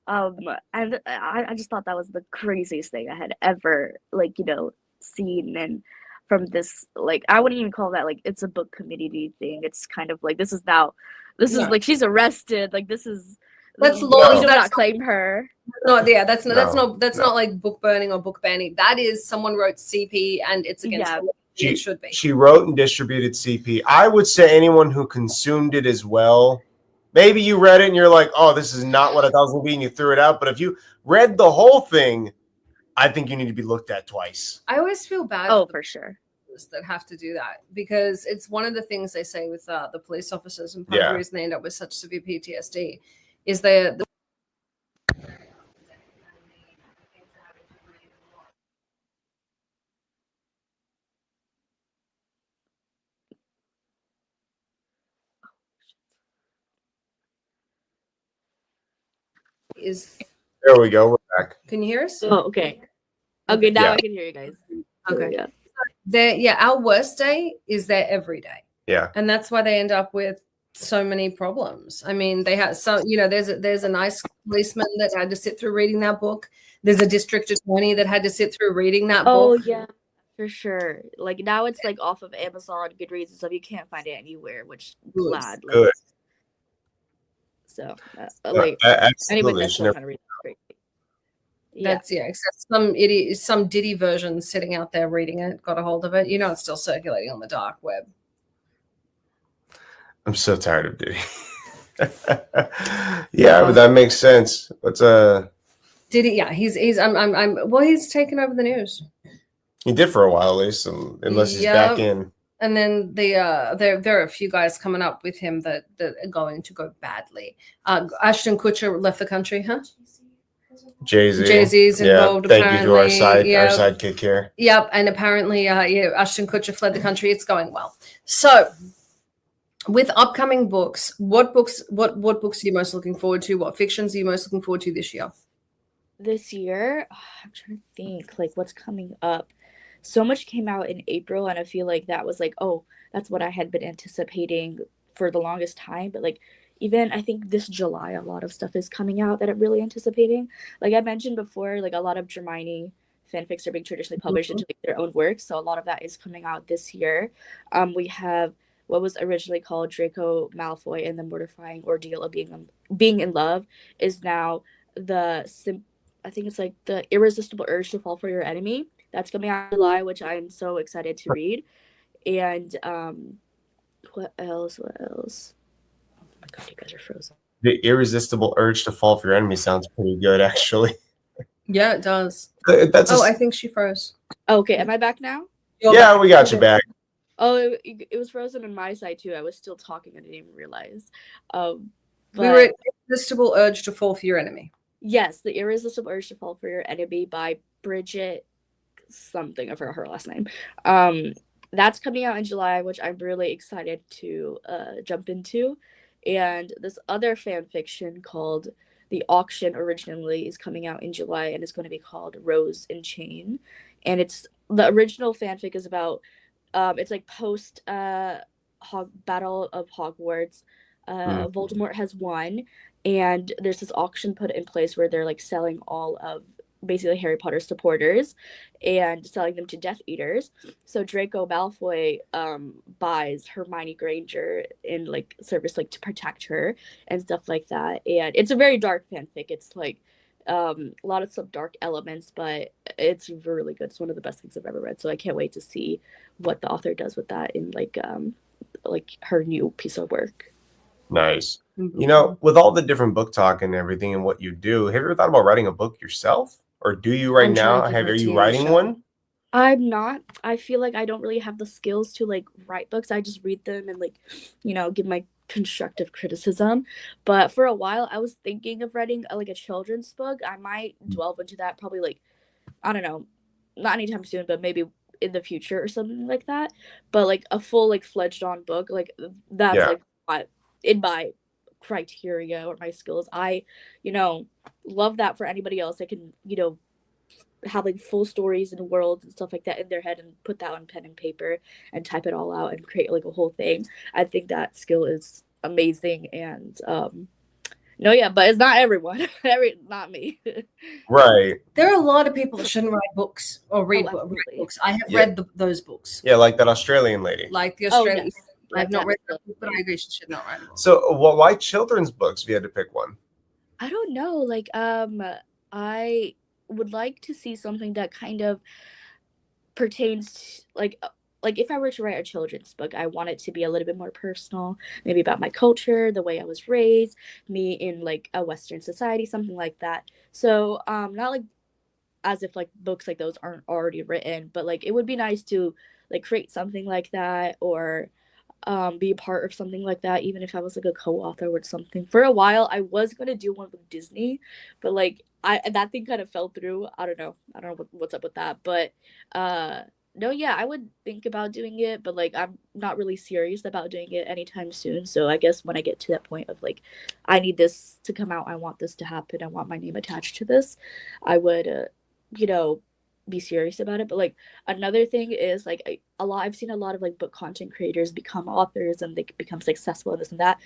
And I just thought that was the craziest thing I had ever seen. And from this, like, I wouldn't even call that like it's a book community thing. It's kind of like this is like she's arrested. Like this is that's law. We do not claim her. That's not like book burning or book banning. That is someone wrote CP and it's against the law. It should be. She wrote and distributed CP. I would say anyone who consumed it as well. Maybe you read it and you're like, "Oh, this is not what I thought it was going to be," and you threw it out. But if you read the whole thing, I think you need to be looked at twice. I always feel bad. For sure. That have to do that, because it's one of the things they say with the police officers, and part of the reason they end up with such severe PTSD is there we go. We're back. Can you hear us? Oh, okay. Okay, now I can hear you guys. Okay. Our worst day is their every day. Yeah. And that's why they end up with so many problems. I mean, they have there's a nice policeman that had to sit through reading that book. There's a district attorney that had to sit through reading that book. Oh yeah, for sure. Like now it's like off of Amazon, Goodreads and stuff. You can't find it anywhere, which glad. Like, good. So anybody that's still kind of reading great. That's except some Diddy version sitting out there reading it, got a hold of it. It's still circulating on the dark web. I'm so tired of Diddy. But that makes sense. What's Diddy? Yeah, he's he's taken over the news. He did for a while, at least, unless he's back in. And then there are a few guys coming up with him that are going to go badly. Ashton Kutcher left the country, huh? Jay-Z's involved. Thank apparently. You to our sidekick here. Yep, and apparently, Ashton Kutcher fled the country. It's going well. So, with upcoming books, what books are you most looking forward to? What fictions are you most looking forward to this year? This year, I'm trying to think like what's coming up. so much came out in April, and I feel like that was like, oh, that's what I had been anticipating for the longest time. But like, even I think this July, a lot of stuff is coming out that I'm really anticipating. Like I mentioned before, like a lot of Hermione fanfics are being traditionally published into like, their own works, so a lot of that is coming out this year. We have what was originally called Draco Malfoy and the Mortifying Ordeal of Being in Love is now I think it's like the Irresistible Urge to Fall for Your Enemy. That's coming out in July, which I'm so excited to read. And what else? What else? Oh my god, you guys are frozen. The Irresistible Urge to Fall for Your Enemy sounds pretty good, actually. Yeah, it does. I think she froze. Okay, am I back now? We got you back. Oh, it was frozen on my side too. I was still talking. I didn't even realize. We were at Irresistible Urge to Fall for Your Enemy. Yes, The Irresistible Urge to Fall for Your Enemy by Bridget something. I forgot her last name. That's coming out in July, which I'm really excited to jump into. And this other fan fiction called The Auction originally is coming out in July, and it's going to be called Rose and Chain. And it's the original fanfic is about it's like post Battle of Hogwarts. Voldemort has won, and there's this auction put in place where they're like selling all of basically Harry Potter supporters and selling them to Death Eaters. So Draco Malfoy buys Hermione Granger in like service like to protect her and stuff like that. And it's a very dark fanfic. It's like a lot of some dark elements, but it's really good. It's one of the best things I've ever read. So I can't wait to see what the author does with that in like her new piece of work. Nice. You know, with all the different book talk and everything and what you do, have you ever thought about writing a book yourself? Or do you right now? Are you writing one? I'm not. I feel like I don't really have the skills to like write books. I just read them and like, give my constructive criticism. But for a while, I was thinking of writing like a children's book. I might delve into that probably like, I don't know, not anytime soon, but maybe in the future or something like that. But like a full like fledged on book, like that's like in my criteria or my skills. I love that for anybody else. I can have like full stories and worlds and stuff like that in their head and put that on pen and paper and type it all out and create like a whole thing. I think that skill is amazing. And but it's not everyone. Not me. Right. There are a lot of people that shouldn't write books or read books. I have read those books. Yeah, like that Australian lady. Like the Australian. Yes. I've not read that book, but I agree she should not write a book. So why children's books if you had to pick one? I don't know. Like I would like to see something that kind of pertains like if I were to write a children's book, I want it to be a little bit more personal, maybe about my culture, the way I was raised, me in like a Western society, something like that. So not like as if like books like those aren't already written, but like it would be nice to like create something like that or be a part of something like that, even if I was like a co-author with something. For a while I was going to do one with Disney, but like that thing kind of fell through. I don't know what's up with that, but no, yeah, I would think about doing it, but like I'm not really serious about doing it anytime soon. So I guess when I get to that point of like I need this to come out, I want this to happen, I want my name attached to this, I would be serious about it. But like another thing is like I've seen a lot of like book content creators become authors and they become successful in this and that.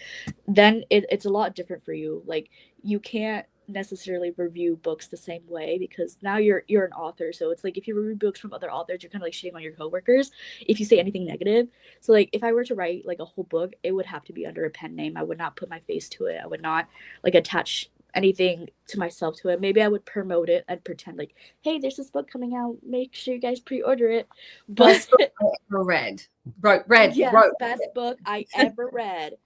Then it's a lot different for you. Like you can't necessarily review books the same way because now you're an author. So it's like if you review books from other authors, you're kind of like shitting on your coworkers if you say anything negative. So like if I were to write like a whole book, it would have to be under a pen name. I would not put my face to it. I would not like attach anything to myself to it. Maybe I would promote it and pretend like, hey, there's this book coming out, make sure you guys pre-order it. But read yes, best book I ever read.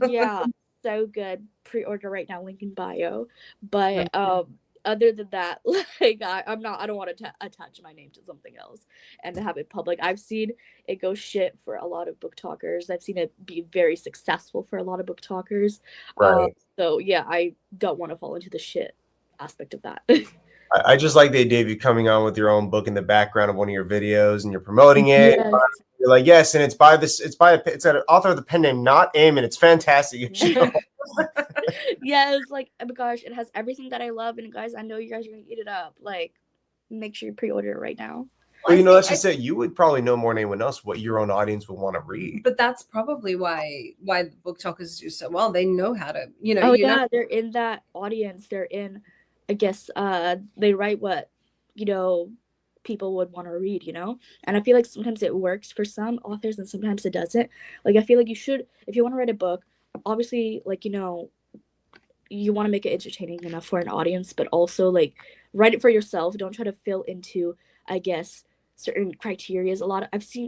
Yeah, so good. Pre-order right now, link in bio. But other than that, like I don't want to attach my name to something else and to have it public. I've seen it go shit for a lot of book talkers. I've seen it be very successful for a lot of book talkers. Right. So yeah, I don't want to fall into the shit aspect of that. I just like the idea of you coming on with your own book in the background of one of your videos and you're promoting it. Yes. You're like, yes, and it's an author of the pen name, not Ayman. It's fantastic. You should know. Yes, like oh my gosh, it has everything that I love, and guys, I know you guys are gonna eat it up. Like, make sure you pre-order it right now. Well, you know, that's just it. You would probably know more than anyone else what your own audience would want to read. But that's probably why the BookTokers do so well. They know how to, they're in that audience. They're in, I guess, they write what, people would want to read, And I feel like sometimes it works for some authors and sometimes it doesn't. Like, I feel like you should, if you want to write a book, obviously, like, you want to make it entertaining enough for an audience, but also, like, write it for yourself. Don't try to fill into, I guess, certain criterias.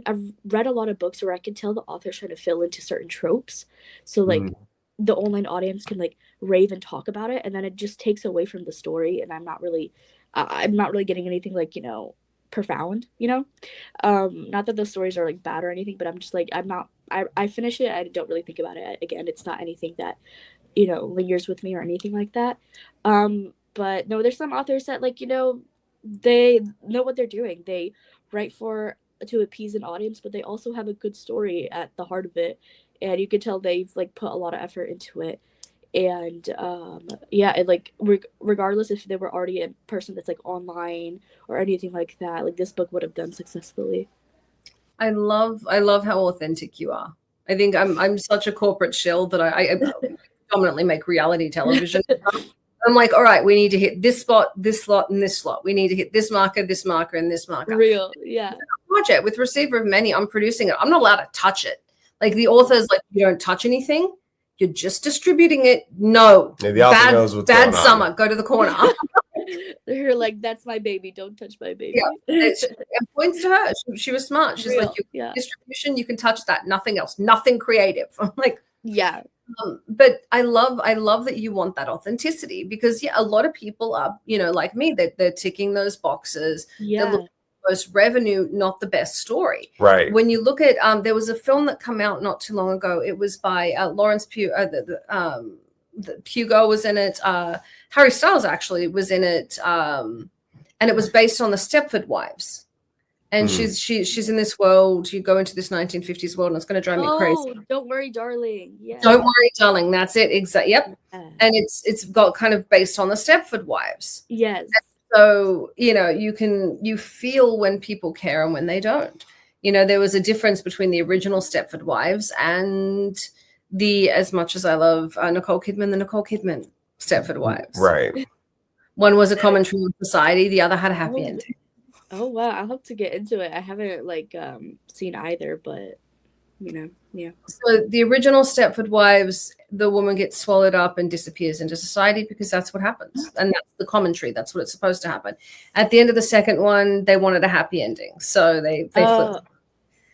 I've read a lot of books where I can tell the author's trying to fill into certain tropes. So, like, the online audience can, like, rave and talk about it, and then it just takes away from the story, and I'm not really getting anything, like, profound, not that the stories are, like, bad or anything, but I'm just like, I finish it, I don't really think about it again. It's not anything that lingers with me or anything like that. But no, there's some authors that, like, they know what they're doing. They write to appease an audience, but they also have a good story at the heart of it, and you can tell they've, like, put a lot of effort into it. And and, like, regardless if they were already a person that's, like, online or anything like that, like, this book would have done successfully. I love how authentic you are. I think I'm such a corporate shill that I predominantly make reality television. I'm like, all right, we need to hit this spot, this slot, and this slot. We need to hit this marker, and this marker. Real, yeah. Project with Receiver of Many, I'm producing it. I'm not allowed to touch it. Like, the author's like, you don't touch anything. You're just distributing it. No. Yeah, the author knows what's bad going on. summer. Go to the corner. They're like, that's my baby. Don't touch my baby. Yeah. It points to her. She was smart. She's Real, like, your distribution, you can touch that. Nothing else. Nothing creative. I'm like, yeah. But I love that you want that authenticity, because a lot of people are, like me, they're ticking those boxes. Yeah. They're looking for most revenue, not the best story. Right. When you look at, there was a film that came out not too long ago. It was by Lawrence Pugh. Hugo was in it. Harry Styles actually was in it, and it was based on the Stepford Wives. And she's in this world. You go into this 1950s world, and it's going to drive me crazy. Don't worry, darling. Yeah. Don't worry, darling. That's it. Exactly. Yep. And it's got kind of based on the Stepford Wives. Yes. And so you feel when people care and when they don't. There was a difference between the original Stepford Wives and as much as I love Nicole Kidman, the Nicole Kidman Stepford Wives. Right. One was a commentary on society. The other had a happy ending. Oh wow, I'll have to get into it. I haven't seen either, but yeah. So the original Stepford Wives, the woman gets swallowed up and disappears into society because that's what happens, and that's the commentary. That's what it's supposed to happen. At the end of the second one, they wanted a happy ending, so they flipped.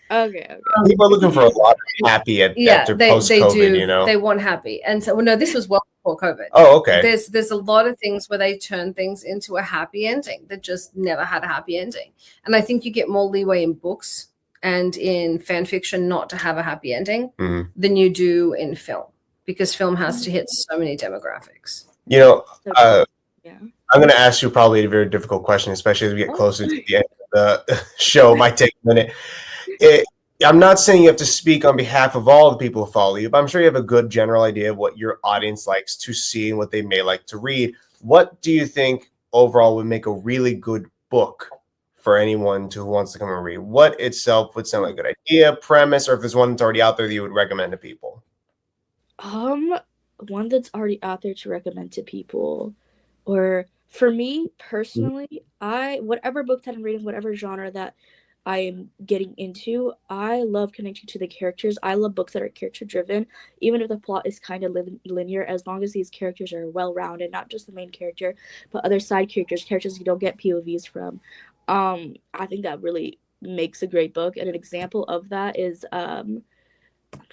Okay. People are looking for a lot of happy after post-COVID, They want happy. And so, no, this was well before COVID. Oh, okay. There's a lot of things where they turn things into a happy ending that just never had a happy ending. And I think you get more leeway in books and in fan fiction not to have a happy ending than you do in film, because film has to hit so many demographics. I'm going to ask you probably a very difficult question, especially as we get closer to the end of the show. It might take a minute. I'm not saying you have to speak on behalf of all the people who follow you, but I'm sure you have a good general idea of what your audience likes to see and what they may like to read. What do you think overall would make a really good book for anyone who wants to come and read? What itself would sound like a good idea, premise, or if there's one that's already out there that you would recommend to people? One that's already out there to recommend to people, or for me personally, whatever book that I'm reading, whatever genre that I am getting into, I love connecting to the characters. I love books that are character driven, even if the plot is kind of linear, as long as these characters are well rounded, not just the main character, but other side characters you don't get POVs from. I think that really makes a great book. And an example of that is I'm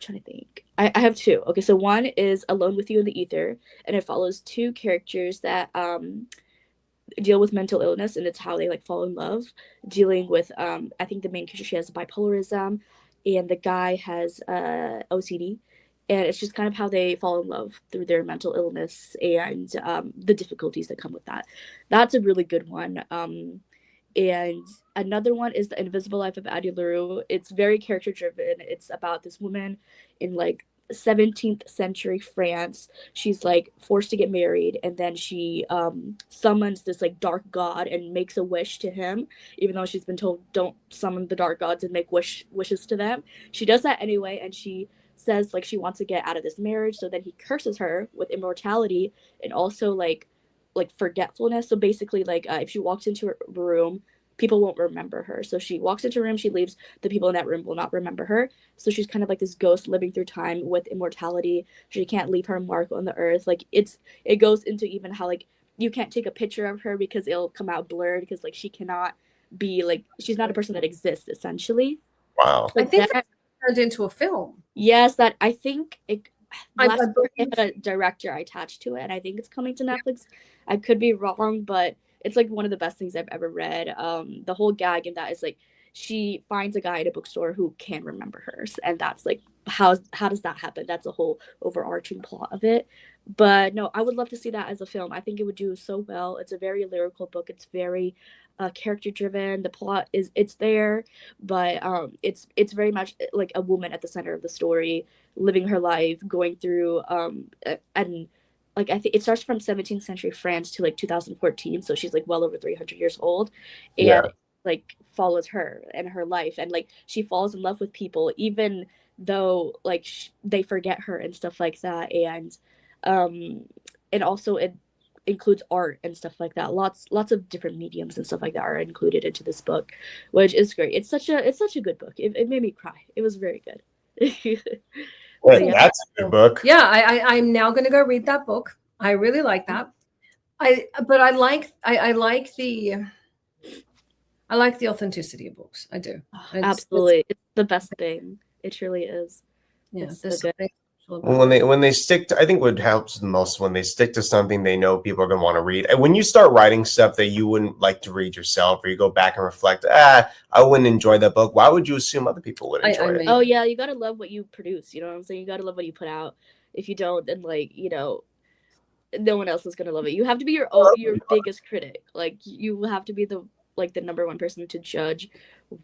trying to think. I have two. Okay, so one is Alone with You in the Ether, and it follows two characters that deal with mental illness, and it's how they fall in love, dealing with I think the main character, she has bipolarism, and the guy has OCD, and it's just kind of how they fall in love through their mental illness and the difficulties that come with that. That's a really good one. And another one is The Invisible Life of Addie LaRue. It's very character driven. It's about this woman in 17th century France. She's like forced to get married, and then she summons this like dark god and makes a wish to him, even though she's been told don't summon the dark gods and make wishes to them. She does that anyway, and she says like she wants to get out of this marriage. So then he curses her with immortality and also like forgetfulness. So basically, like if she walks into a room, people won't remember her. So she walks into a room, she leaves, the people in that room will not remember her. So she's kind of like this ghost living through time with immortality. She can't leave her mark on the earth. Like it goes into even how like you can't take a picture of her because it'll come out blurred, because like she cannot be like, she's not a person that exists essentially. Wow. I think that turned into a film. Yes, that I think it last year had a director attached to it, and I think it's coming to Netflix. I could be wrong, but it's like one of the best things I've ever read. The whole gag in that is like she finds a guy at a bookstore who can remember her, and that's like how does that happen? That's a whole overarching plot of it. But no, I would love to see that as a film. I think it would do so well. It's a very lyrical book. It's very character driven. The plot it's there, but it's very much like a woman at the center of the story, living her life, going through and like I think it starts from 17th century France to like 2014, so she's like well over 300 years old, and like follows her and her life, and like she falls in love with people even though like they forget her and stuff like that, and also it includes art and stuff like that. Lots of different mediums and stuff like that are included into this book, which is great. It's such a good book. It made me cry. It was very good. Well, that's a good book. Yeah, I'm now going to go read that book. I really like that. I like the authenticity of books. I do. Absolutely, it's the best thing. It truly is. Yeah, it's so good. When they stick to, I think what helps the most when they stick to something they know people are going to want to read. And when you start writing stuff that you wouldn't like to read yourself, or you go back and reflect, I wouldn't enjoy that book. Why would you assume other people would enjoy it? Oh yeah, you got to love what you produce. You know what I'm saying? You got to love what you put out. If you don't, then like, you know, no one else is going to love it. You have to be your biggest critic. Like you have to be the number one person to judge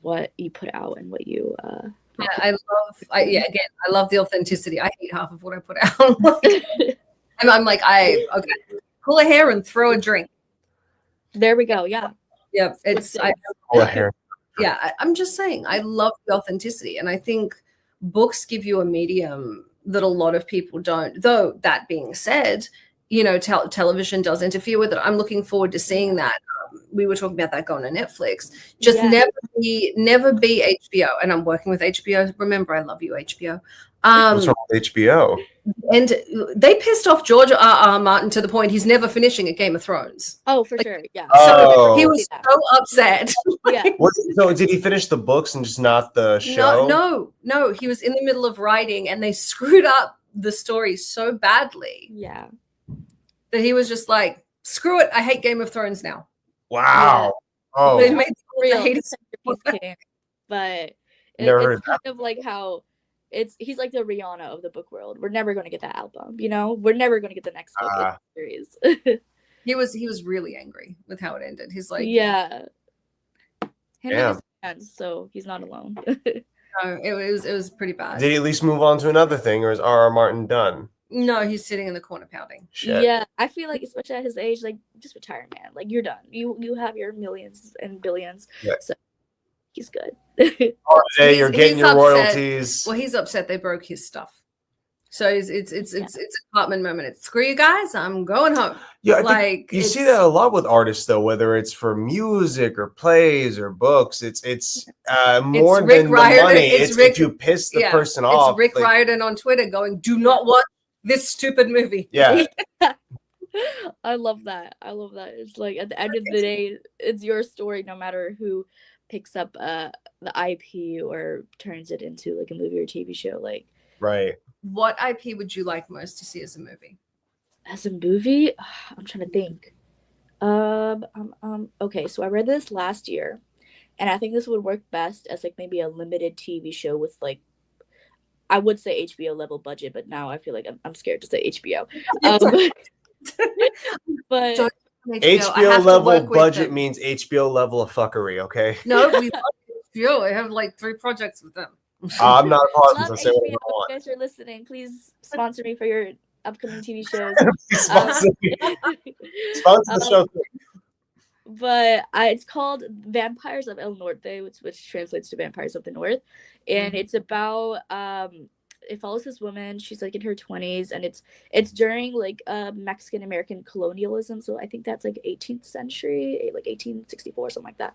what you put out and what you I love the authenticity. I hate half of what I put out. And I'm like, pull a hair and throw a drink. There we go. Yeah. Yep. Pull a hair. Yeah. I'm just saying, I love the authenticity. And I think books give you a medium that a lot of people don't. Though that being said, you know, television does interfere with it. I'm looking forward to seeing that. We were talking about that going to Netflix. Just never be HBO. And I'm working with HBO. Remember, I love you, HBO. What's wrong with HBO? And they pissed off George R.R. Martin to the point he's never finishing a Game of Thrones. Oh, for sure. Yeah. So he was so upset. Yeah. So did he finish the books and just not the show? No. He was in the middle of writing and they screwed up the story so badly. Yeah. That he was just like, screw it. I hate Game of Thrones now. Wow. Yeah. Oh, it made real. But it's kind of like how he's like the Rihanna of the book world. We're never going to get that album, you know. We're never going to get the next book in the series. He was really angry with how it ended. He's like, him and his friends, so he's not alone. No, it was pretty bad. Did he at least move on to another thing, or is R.R. Martin done? No, he's sitting in the corner pouting. Shit. Yeah, I feel like, especially at his age, like, just retire, man. Like, you're done. You have your millions and billions. Yeah. So he's good. You're getting your royalties. Well, he's upset they broke his stuff. So it's a Cartman moment. It's screw you guys. I'm going home. Yeah, like you see that a lot with artists, though. Whether it's for music or plays or books, it's more than the money. It's if you piss the person off. It's Rick Riordan on Twitter going, "Do not watch this stupid movie." Yeah. I love that. It's like at the end of the day, it's your story, no matter who picks up the IP or turns it into like a movie or TV show. Like, right. What IP would you like most to see as a movie? As a movie, I'm trying to think. Okay, so I read this last year, and I think this would work best as like maybe a limited TV show with like, I would say HBO level budget, but now I feel like I'm scared to say HBO. But HBO level budget means HBO level of fuckery. Okay. No, we love HBO. I have like 3 projects with them. I'm not a Love Parsons. I say whatever HBO. I want. If you guys are listening, please sponsor me for your upcoming TV shows. Please sponsor the show. But it's called Vampires of El Norte, which translates to Vampires of the North, and it's about it follows this woman. She's like in her 20s, and it's during like Mexican American colonialism. So I think that's like 18th century, like 1864, something like that.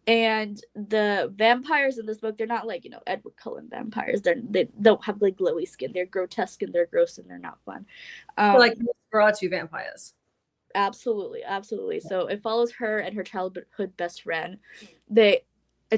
And the vampires in this book, they're not like, Edward Cullen vampires. They don't have like glowy skin. They're grotesque and they're gross and they're not fun. Like Nosferatu vampires. Absolutely. So it follows her and her childhood best friend. It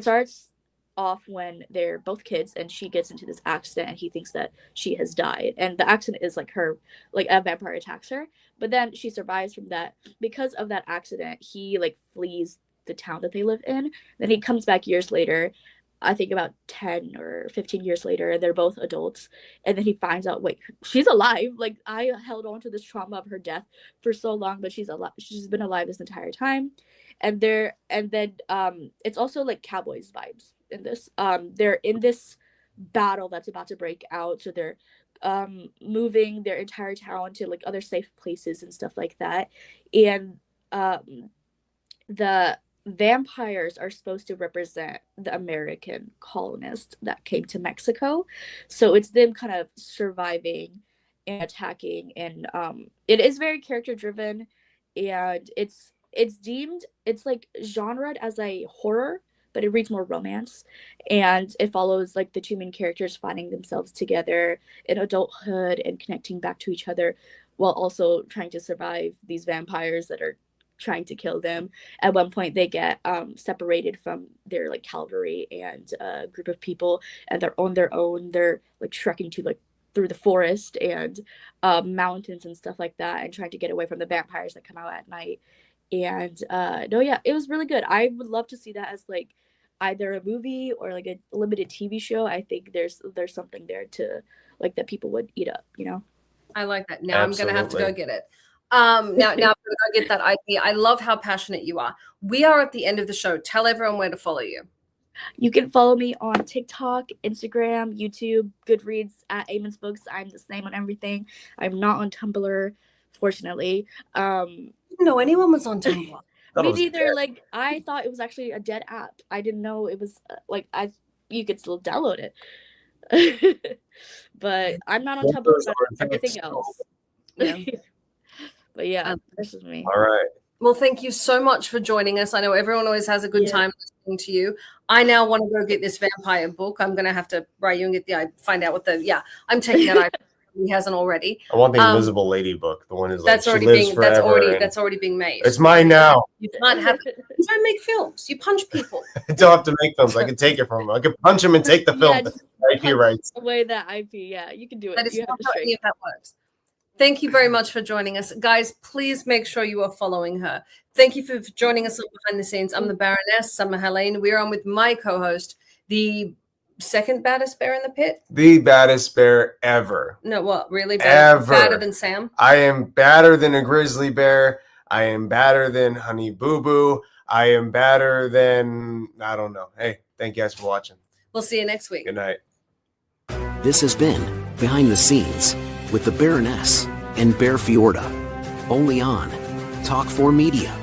starts off when they're both kids and she gets into this accident and he thinks that she has died. And the accident is like a vampire attacks her. But then she survives from that. Because of that accident, he like flees the town that they live in. Then he comes back years later, I think about 10 or 15 years later, and they're both adults. And then he finds out, wait, she's alive. Like, I held on to this trauma of her death for so long, but she's alive. She's been alive this entire time. And then it's also like Cowboys vibes in this. They're in this battle that's about to break out. So they're moving their entire town to like other safe places and stuff like that. And the vampires are supposed to represent the American colonists that came to Mexico. So it's them kind of surviving and attacking, and it is very character driven, and it's like genred as a horror, but it reads more romance, and it follows like the two main characters finding themselves together in adulthood and connecting back to each other while also trying to survive these vampires that are trying to kill them. At one point they get separated from their like cavalry and a group of people, and they're on their own. They're like trekking to like through the forest and mountains and stuff like that, and trying to get away from the vampires that come out at night. And it was really good. I would love to see that as like either a movie or like a limited TV show. I think there's something there to like that people would eat up, I like that. Now Absolutely. I'm gonna have to go get it. Now I'm gonna go get that IP. I love how passionate you are. We are at the end of the show. Tell everyone where to follow you. You can follow me on TikTok, Instagram, YouTube, Goodreads at Ayman's Books. I'm the same on everything. I'm not on Tumblr, fortunately. I didn't know anyone was on Tumblr. Me neither. Like, I thought it was actually a dead app. I didn't know it was you could still download it. But I'm not on Tumblr about everything else. But yeah, this is me. All right. Well, thank you so much for joining us. I know everyone always has a good time listening to you. I now want to go get this vampire book. I'm going to have to write you and find out I'm taking that. He hasn't already. I want the Invisible Lady book. The one is like, that's already being made. It's mine now. You can't have it. You don't make films. You punch people. I don't have to make films. I can take it from them. I can punch them and take the film. IP rights. Away that IP. Yeah, you can do it. That is not how any of that works. Thank you very much for joining us. Guys, please make sure you are following her. Thank you for joining us behind the scenes. I'm the Baroness, Summer Helene. We're on with my co-host, the second baddest bear in the pit. The baddest bear ever. No, what? Really? Ever. Badder than Sam? I am badder than a grizzly bear. I am badder than Honey Boo Boo. I am badder than, I don't know. Hey, thank you guys for watching. We'll see you next week. Good night. This has been Behind the Scenes with the Baroness and Bear Fiorda, only on Talk 4 Media.